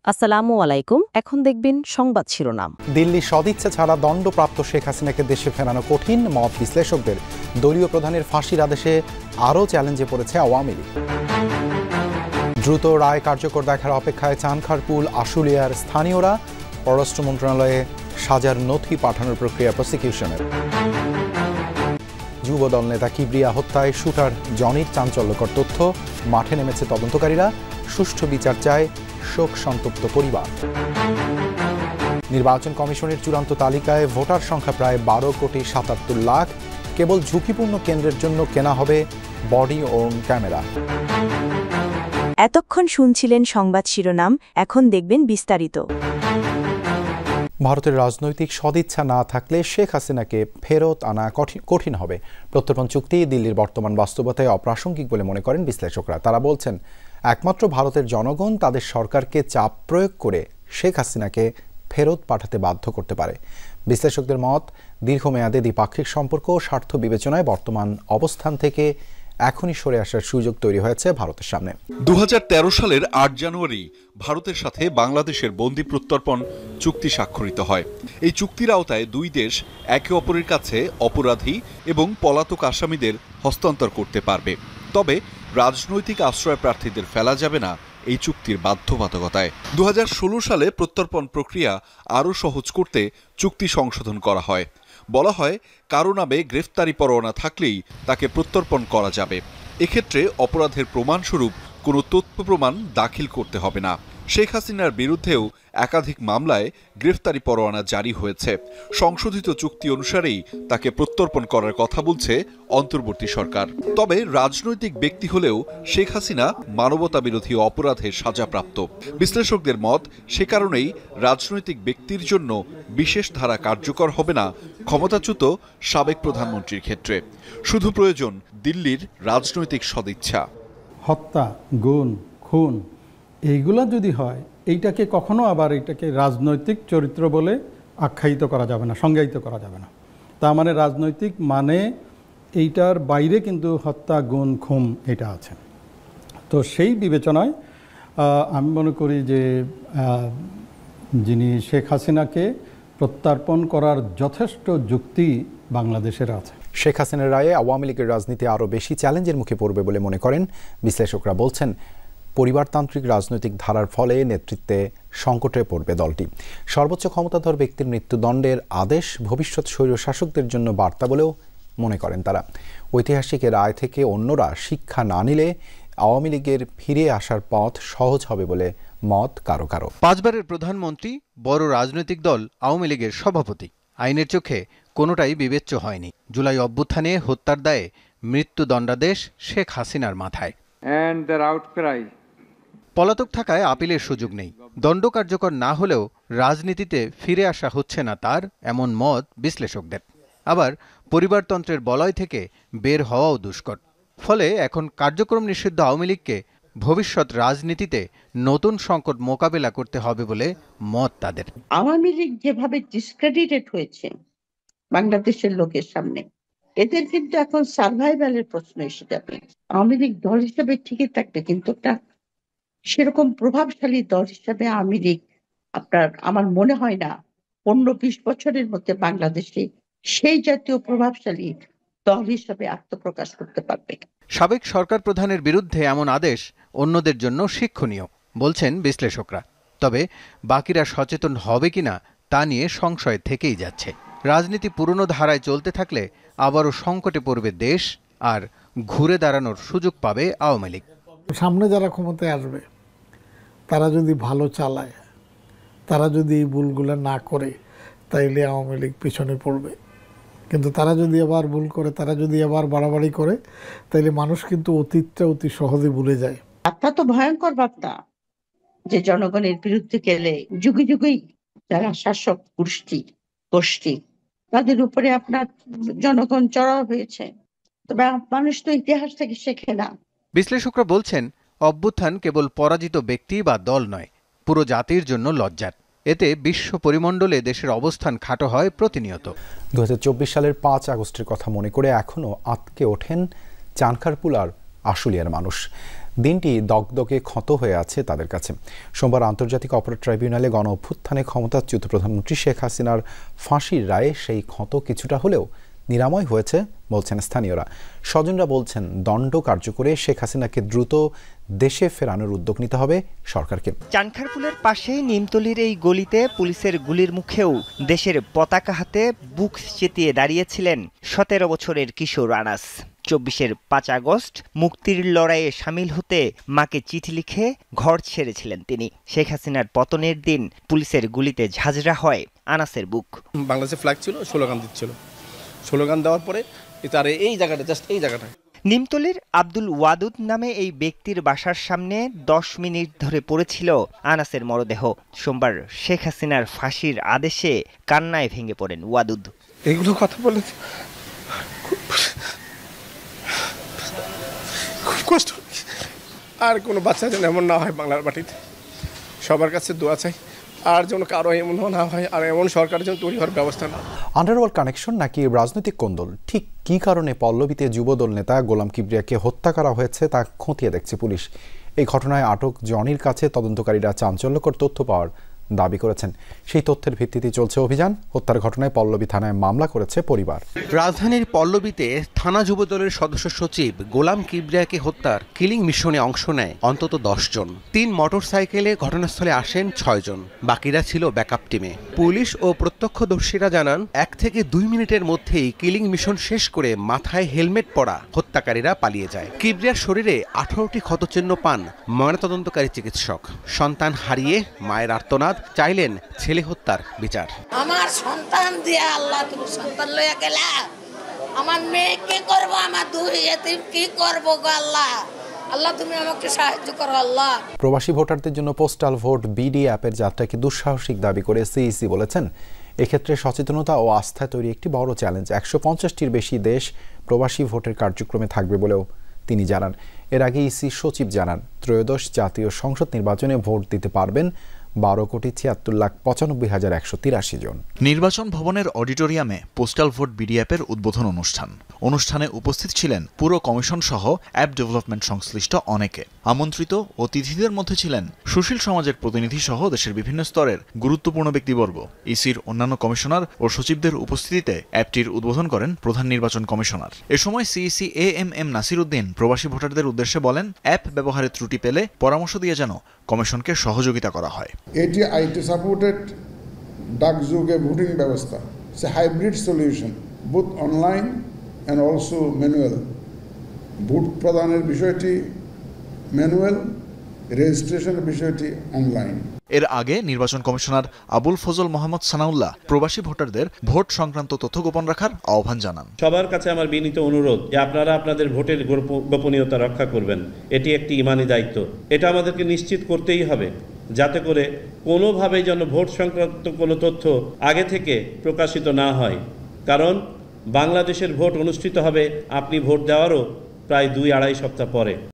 আসসালামু আলাইকুম। এখন দেখবেন সংবাদ শিরোনাম। দিল্লি সদিচ্ছা ছাড়া দণ্ডপ্রাপ্ত শেখ হাসিনাকে দেশে ফেরানো কঠিন, মত বিশ্লেষকদের। দলীয় প্রধানের ফাঁসির আদেশে আরও চ্যালেঞ্জে পড়েছে আওয়ামী লীগ। দ্রুত রায় কার্যকর দেখার অপেক্ষায় চানখারপুল আশুলিয়ার স্থানীয়রা। পররাষ্ট্র মন্ত্রণালয়ে সাজার নথি পাঠানোর প্রক্রিয়া প্রসিকিউশনের। যুবদল নেতা কিবরিয়া হত্যায় শুটার জনির চাঞ্চল্যকর তথ্য। মাঠে নেমেছে তদন্তকারীরা। সুষ্ঠু বিচার চায় শোক সন্তপ্ত পরিবার। নির্বাচন কমিশনের চূড়ান্ত তালিকায় ভোটার সংখ্যা প্রায় 12,77,00,000। কেবল ঝুঁকিপূর্ণ কেন্দ্রের জন্য কেনা হবে বডি ওর্ন ক্যামেরা। এতক্ষণ শুনছিলেন সংবাদ শিরোনাম, এখন দেখবেন বিস্তারিত। ভারতের রাজনৈতিক সদিচ্ছা না থাকলে শেখ হাসিনাকে ফেরত আনা কঠিন হবে। প্রত্যর্পণ চুক্তি দিল্লির বর্তমান বাস্তবতায় অপ্রাসঙ্গিক বলে মনে করেন বিশ্লেষকরা। তারা বলছেন, একমাত্র ভারতের জনগণ তাদের সরকারকে চাপ প্রয়োগ করে শেখ হাসিনাকে ফেরত পাঠাতে বাধ্য করতে পারে। বিশ্লেষকদের মত, দীর্ঘমেয়াদে দ্বিপাক্ষিক সম্পর্ক ও স্বার্থ বিবেচনায় বর্তমান অবস্থান থেকে এখনই সরে আসার সুযোগ তৈরি হয়েছে ভারতের সামনে। 2013 সালের 8 জানুয়ারি ভারতের সাথে বাংলাদেশের বন্দি প্রত্যর্পণ চুক্তি স্বাক্ষরিত হয়। এই চুক্তির আওতায় দুই দেশ একে অপরের কাছে অপরাধী এবং পলাতক আসামিদের হস্তান্তর করতে পারবে। তবে রাজনৈতিক আশ্রয় প্রার্থীদের ফেলা যাবে না এই চুক্তির বাধ্যবাধকতায়। 2016 সালে প্রত্যর্পণ প্রক্রিয়া আরও সহজ করতে চুক্তি সংশোধন করা হয়। বলা হয়, কারো নামে গ্রেফতারি পরোয়ানা থাকলেই তাকে প্রত্যর্পণ করা যাবে। এক্ষেত্রে অপরাধের প্রমাণস্বরূপ কোনো তথ্য প্রমাণ দাখিল করতে হবে না। শেখ হাসিনার বিরুদ্ধেও একাধিক মামলায় গ্রেফতারি পরোয়ানা জারি হয়েছে। সংশোধিত চুক্তি অনুসারেই তাকে প্রত্যর্পণ করার কথা বলছে অন্তর্বর্তী সরকার। তবে রাজনৈতিক ব্যক্তি হলেও শেখ হাসিনা মানবতাবিরোধী অপরাধের সাজাপ্রাপ্ত। বিশ্লেষকদের মত, সে কারণেই রাজনৈতিক ব্যক্তির জন্য বিশেষ ধারা কার্যকর হবে না ক্ষমতাচ্যুত সাবেক প্রধানমন্ত্রীর ক্ষেত্রে। শুধু প্রয়োজন দিল্লির রাজনৈতিক সদিচ্ছা। হত্যা, গুম, খুন এইগুলা যদি হয়, এইটাকে কখনো আবার এইটাকে রাজনৈতিক চরিত্র বলে আখ্যায়িত করা যাবে না, সংজ্ঞায়িত করা যাবে না। তার মানে রাজনৈতিক মানে এইটার বাইরে কিন্তু হত্যা, গুম, খুন এটা আছে। তো সেই বিবেচনায় আমি মনে করি যে যিনি শেখ হাসিনাকে প্রত্যর্পণ করার যথেষ্ট যুক্তি বাংলাদেশের আছে। শেখ হাসিনার রায়ে আওয়ামী লীগের রাজনীতি আরও বেশি চ্যালেঞ্জের মুখে পড়বে বলে মনে করেন বিশ্লেষকরা। বলছেন, পরিবারতান্ত্রিক রাজনৈতিক ধারার ফলে নেতৃত্বে সংকটে পড়বে দলটি। সর্বোচ্চ ক্ষমতাধর ব্যক্তির মৃত্যুদণ্ডের আদেশ ভবিষ্যৎ স্বৈরশাসকদের জন্য বার্তা বলেও মনে করেন তারা। ঐতিহাসিক রায় থেকে অন্যরা শিক্ষা না নিলে আওয়ামী লীগের ফিরে আসার পথ সহজ হবে বলে মত কারো কারো। 5 বারের প্রধানমন্ত্রী, বড় রাজনৈতিক দল আওয়ামী লীগের সভাপতি, আইনের চোখে কোনোটাই বিবেচ্য হয়নি। জুলাই অভ্যুত্থানে হত্যার দায়ে মৃত্যুদণ্ডাদেশ শেখ হাসিনার মাথায়। পলাতক থাকায় আপিলের সুযোগ নেই। দণ্ড কার্যকর না হলেও রাজনীতিতে ফিরে আসা হচ্ছে না তার, এমন মত বিশ্লেষকদের। আবার পরিবারতন্ত্রের বলয় থেকে বের হওয়াও দুষ্কর। ফলে এখন কার্যক্রম নিষিদ্ধ আওয়ামী লীগকে ভবিষ্যৎ রাজনীতিতে নতুন সংকট মোকাবেলা করতে হবে বলে মত তাদের। আওয়ামী লীগ যেভাবে ডিসক্রেডিটেড হয়েছে বাংলাদেশের লোকের সামনে, এদের কিন্তু এখন সার্ভাইভালের প্রশ্ন এসে যাবে। আওয়ামী লীগ দল হিসেবে ঠিকই থাকবে, কিন্তু একটা সেরকম প্রভাবশালী দল হিসাবে আওয়ামী লীগ আমার মনে হয় না 15-20 বছরের মধ্যে বাংলাদেশে সেই জাতীয় প্রভাবশালী দল হিসাবে আত্মপ্রকাশ করতে পারবে। সাবেক সরকার প্রধানের বিরুদ্ধে এমন আদেশ অন্যদের জন্য শিক্ষণীয় বলছেন বিশ্লেষকরা। তবে বাকিরা সচেতন হবে কিনা তা নিয়ে সংশয় থেকেই যাচ্ছে। রাজনীতি পুরনো ধারায় চলতে থাকলে আবারও সংকটে পড়বে দেশ, আর ঘুরে দাঁড়ানোর সুযোগ পাবে আওয়ামী লীগ। সামনে যারা ক্ষমতায় আসবে তারা যদি ভালো চালায়, তারা যদি এই ভুলগুলো না করে, তাইলে আওয়ামী লীগ পিছনে পড়বে। কিন্তু তারা যদি আবার ভুল করে, তারা যদি আবার বাড়াবাড়ি করে, তাইলে মানুষ কিন্তু অতীতটা অতি সহজে ভুলে যায়। বার্তা তো ভয়ঙ্কর বার্তা, যে জনগণের বিরুদ্ধে গেলে যুগে যুগেই যারা শাসক গোষ্ঠী তাদের উপরে আপনার জনগণ চড়াও হয়েছে। তবে মানুষ তো ইতিহাস থেকে শেখে না। বিশ্লেষকরা বলছেন, অভ্যুত্থান কেবল পরাজিত ব্যক্তি বা দল নয়, পুরো জাতির জন্য লজ্জার। এতে বিশ্ব পরিমণ্ডলে দেশের অবস্থান খাটো হয় প্রতিনিয়ত। 2024 সালের 5 আগস্টের কথা মনে করে এখনও আঁতকে ওঠেন চানখারপুল আর আশুলিয়ার মানুষ। দিনটি দগদগে ক্ষত হয়ে আছে তাদের কাছে। সোমবার আন্তর্জাতিক অপরাধ ট্রাইব্যুনালে গণ অভ্যুত্থানে ক্ষমতাচ্যুত প্রধানমন্ত্রী শেখ হাসিনার ফাঁসির রায়ে সেই ক্ষত কিছুটা হলেও নিরাময় হয়েছে বলছেন স্থানীয়রা। স্বজনরা বলছেন, দণ্ড কার্যকরে শেখ হাসিনাকে দ্রুত দেশে ফেরানোর উদ্যোগ নিতে হবে সরকারকে। চানখারপুলের পাশে নিমতলির এই গলিতে পুলিশের গুলির মুখেও দেশের পতাকা হাতে বুক চেতিয়ে দাঁড়িয়েছিলেন 17 বছরের কিশোর আনাস। 24-এর 5 আগস্ট মুক্তির লড়াইয়ে সামিল হতে মাকে চিঠি লিখে ঘর ছেড়েছিলেন তিনি। শেখ হাসিনার পতনের দিন পুলিশের গুলিতে ঝাঁঝরা হয় আনাসের বুক। বাংলাদেশের ফ্ল্যাগ ছিল, স্লোগান দিচ্ছিল। স্লোগান দেওয়ার পরে তার এই জায়গাটা, জাস্ট এই জায়গাটা। নিমতলির আব্দুল ওয়াদুদ নামে এই ব্যক্তির বাসার সামনে 10 মিনিট ধরে পড়েছিল আনাসের মরদেহ। সোমবার শেখ হাসিনার ফাঁসির আদেশে কান্নায় ভেঙে পড়েন ওয়াদুদ। এগুলো কথা বলে খুব কষ্ট। আর কোনো বাচ্চা যেন এমন না হয় বাংলার মাটিতে। সবার কাছে দোয়া চাই, আর যেন কারো এমন না হয়, আর এমন সরকারের জন্য তৈরি হওয়ার ব্যবস্থা না। আন্ডারওয়ার্ল্ড কানেকশন নাকি রাজনৈতিক কোন্দল, ঠিক কী কারণে পল্লবীতে যুবদল নেতা গোলাম কিবরিয়াকে হত্যা করা হয়েছে তা খতিয়ে দেখছে পুলিশ। এই ঘটনায় আটক জনির কাছে তদন্তকারীরা চাঞ্চল্যকর তথ্য পাওয়ার দাবি করেছেন। সেই তথ্যের ভিত্তিতে চলছে অভিযান। হত্যার ঘটনায় পল্লবী থানায় মামলা করেছে পরিবার। রাজধানীর পল্লবীতে থানা যুবদলের সদস্য সচিব গোলাম কিবরিয়াকে হত্যার কিলিং মিশনে অংশ নেয় অন্তত 10 জন। 3 মোটরসাইকেলে ঘটনাস্থলে আসেন 6 জন, বাকিরা ছিল ব্যাকআপ টিমে। পুলিশ ও প্রত্যক্ষদর্শীরা জানান, 1 থেকে 2 মিনিটের মধ্যেই কিলিং মিশন শেষ করে মাথায় হেলমেট পরা হত্যাকারীরা পালিয়ে যায়। কিবরিয়ার শরীরে 18টি ক্ষতচিহ্ন পান ময়নাতদন্তকারী চিকিৎসক। সন্তান হারিয়ে মায়ের আর্তনাদ, চাইলেন ছেলে হত্যার বিচার। আমার সন্তান দিয়ে আল্লাহ তুমি সন্তান লইয়া গেলা, আমার মেয়ে কি করবো, আমার 2 এতিম কি করবো গো আল্লাহ, আল্লাহ তুমি আমাকে সাহায্য করো আল্লাহ। প্রবাসী ভোটারদের জন্য পোস্টাল ভোট বিডি অ্যাপের যাত্রাকে দুঃসাহসিক দাবি করে সিইসি বলেছেন, এক্ষেত্রে সচেতনতা ও আস্থা তৈরি একটি বড় চ্যালেঞ্জ। 150টির বেশি দেশ প্রবাসী ভোটের কার্যক্রমে থাকবে বলেও তিনি জানান। এর আগে ইসি সচিব জানান, ত্রয়োদশ জাতীয় সংসদ নির্বাচনে ভোট দিতে পারবেন 12,76,95,183 জন। নির্বাচন ভবনের অডিটোরিয়ামে পোস্টাল ভোট বিডি অ্যাপের উদ্বোধন অনুষ্ঠানে উপস্থিত ছিলেন পুরো কমিশন সহ অ্যাপ ডেভেলপমেন্ট সংশ্লিষ্ট অনেকে। আমন্ত্রিত অতিথিদের মধ্যে ছিলেন সুশীল সমাজের প্রতিনিধি সহ দেশের বিভিন্ন স্তরের গুরুত্বপূর্ণ ব্যক্তিবর্গ। ইসির অন্যান্য কমিশনার ও সচিবদের উপস্থিতিতে অ্যাপটির উদ্বোধন করেন প্রধান নির্বাচন কমিশনার। এ সময় সিইসি এএমএম নাসির উদ্দিন প্রবাসী ভোটারদের উদ্দেশ্যে বলেন, অ্যাপ ব্যবহারে ত্রুটি পেলে পরামর্শ দিয়ে যেন কমিশনকে সহযোগিতা করা হয়। এটি আইটি সাপোর্টেড ডাকযোগে ভোটিং ব্যবস্থা, সে hybrid solution, both online and also manual. Vote প্রদানের বিষয়টি ম্যানুয়াল, রেজিস্ট্রেশনের বিষয়টি অনলাইন। এর আগে নির্বাচন কমিশনার আবুল ফজল মোহাম্মদ সানাউল্লাহ প্রবাসী ভোটারদের ভোট সংক্রান্ত তথ্য গোপন রাখার আহ্বান জানান। সবার কাছে আমার বিনীত অনুরোধ যে আপনারা আপনাদের ভোটের গোপনীয়তা রক্ষা করবেন। এটি একটি ইমানি দায়িত্ব। এটা আমাদেরকে নিশ্চিত করতেই হবে যাতে করে কোনোভাবেই যেন ভোট সংক্রান্ত কোনো তথ্য আগে থেকে প্রকাশিত না হয়। কারণ বাংলাদেশের ভোট অনুষ্ঠিত হবে আপনি ভোট দেওয়ারও প্রায় 2-2.5 সপ্তাহ পরে।